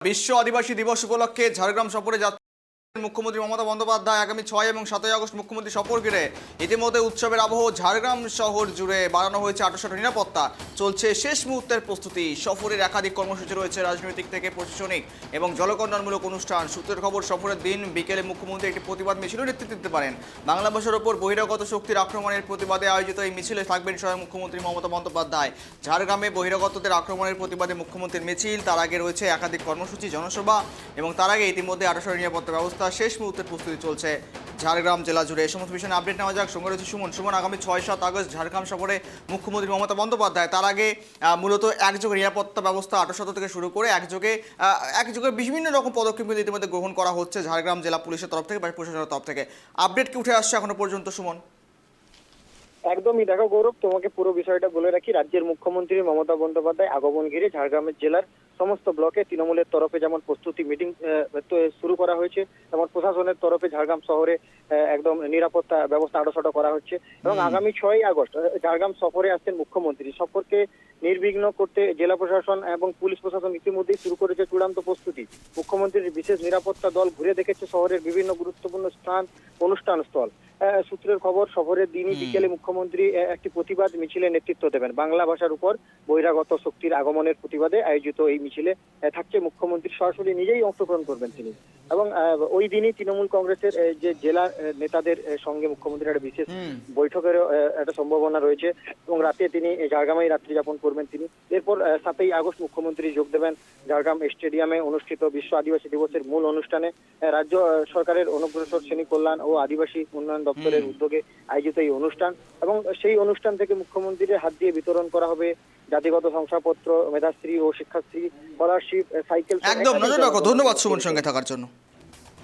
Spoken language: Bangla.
বিশ্ব আদিবাসী দিবস উপলক্ষে ঝাড়গ্রাম সফরে যাচ্ছেন মুখ্যমন্ত্রী মমতা বন্দ্যোপাধ্যায়। আগামী 6 এবং 7 আগস্ট মুখ্যমন্ত্রী সফর ঘিরে ইতিমধ্যে উৎসবের আবহ ঝাড়গ্রাম শহর জুড়ে বাড়ানো হয়েছে 800 নিরাপত্তা। চলছে শেষ মুহূর্তের প্রস্তুতি। সফরের একাধিক কর্মসূচি রয়েছে, রাজনৈতিক থেকে প্রশাসনিক এবং জলকল্যাণমূলক অনুষ্ঠান। সূত্রের খবর, সফরের দিন বিকেলে মুখ্যমন্ত্রী একটি প্রতিবাদ মিছিলের নেতৃত্ব দিতে পারেন। বাংলা ভাষার ওপর বহিরাগত শক্তির আক্রমণের প্রতিবাদে আয়োজিত এই মিছিলে থাকবেন স্বয়ং মুখ্যমন্ত্রী মমতা বন্দ্যোপাধ্যায়। ঝাড়গ্রামে বহিরাগতদের আক্রমণের প্রতিবাদে মুখ্যমন্ত্রীর মিছিল, তার আগে রয়েছে একাধিক কর্মসূচি, জনসভা এবং তার আগে ইতিমধ্যে 800 নিরাপত্তা ব্যবস্থা। শেষ মুহূর্তের প্রস্তুতি চলছে ঝাড়গ্রাম জেলা জুড়ে। এই সমস্ত বিষয়ে আপডেট নেওয়া যাক। সঙ্গে রয়েছে সুমন। আগামী 6-7 আগস্ট ঝাড়গ্রাম সফরে মুখ্যমন্ত্রী মমতা বন্দ্যোপাধ্যায়। তার আগে মূলত একযোগে নিরাপত্তা ব্যবস্থা 800 থেকে শুরু করে একযোগে বিভিন্ন রকম পদক্ষেপ কিন্তু ইতিমধ্যে গ্রহণ করা হচ্ছে ঝাড়গ্রাম জেলা পুলিশের তরফ থেকে বা প্রশাসনের তরফ থেকে। আপডেট কি উঠে আসছে এখনো পর্যন্ত, সুমন? একদমই। দেখো গৌরব, তোমাকে পুরো বিষয়টা বলে রাখি। রাজ্যের মুখ্যমন্ত্রী মমতা বন্দ্যোপাধ্যায় আগমন ঘিরে ঝাড়গ্রাম জেলার সমস্ত ব্লকে তৃণমূলের তরফে যেমন প্রস্তুতি মিটিং শুরু করা হয়েছে, তেমন প্রশাসনের তরফে ঝাড়গ্রাম শহরে একদম নিরাপত্তা ব্যবস্থা আড়াসড়া করা হচ্ছে। এবং আগামী 6 আগস্ট ঝাড়গ্রাম সফরে আসছেন মুখ্যমন্ত্রী। সফরকে নির্বিঘ্ন করতে জেলা প্রশাসন এবং পুলিশ প্রশাসন ইতিমধ্যেই শুরু করেছে চূড়ান্ত প্রস্তুতি। মুখ্যমন্ত্রীর বিশেষ নিরাপত্তা দল ঘুরে দেখেছে শহরের বিভিন্ন গুরুত্বপূর্ণ স্থান, অনুষ্ঠান স্থল। সূত্রের খবর, সফরের দিনই বিকেলে মুখ্যমন্ত্রী একটি প্রতিবাদ মিছিলের নেতৃত্ব দেবেন। বাংলা ভাষার উপর বহিরাগত শক্তির আগমনের প্রতিবাদে আয়োজিত এই মিছিলে থাকছে মুখ্যমন্ত্রী সরাসরি নিজেই অংশগ্রহণ করবেন তিনি। এবং ওই দিনই তৃণমূল কংগ্রেসের যে জেলা নেতাদের সঙ্গে মুখ্যমন্ত্রীর একটা বিশেষ বৈঠকেরও একটা সম্ভাবনা রয়েছে এবং রাতে তিনি ঝাড়গ্রামেই রাত্রি যাপন করবেন তিনি। এরপর 7 আগস্ট মুখ্যমন্ত্রী যোগ দেবেন ঝাড়গ্রাম স্টেডিয়ামে অনুষ্ঠিত বিশ্ব আদিবাসী দিবসের মূল অনুষ্ঠানে। রাজ্য সরকারের অনগ্রসর শ্রেণী কল্যাণ ও আদিবাসী উন্নয়ন দপ্তরের উদ্যোগে আয়োজিত এই অনুষ্ঠান এবং সেই অনুষ্ঠান থেকে মুখ্যমন্ত্রীর হাত দিয়ে বিতরণ করা হবে জাতিগত শংসাপত্র, মেধাশ্রী ও শিক্ষাশ্রী, স্কলারশিপ, সাইকেল। একদম নজর রাখো। ধন্যবাদ সুমন সঙ্গে থাকার জন্য।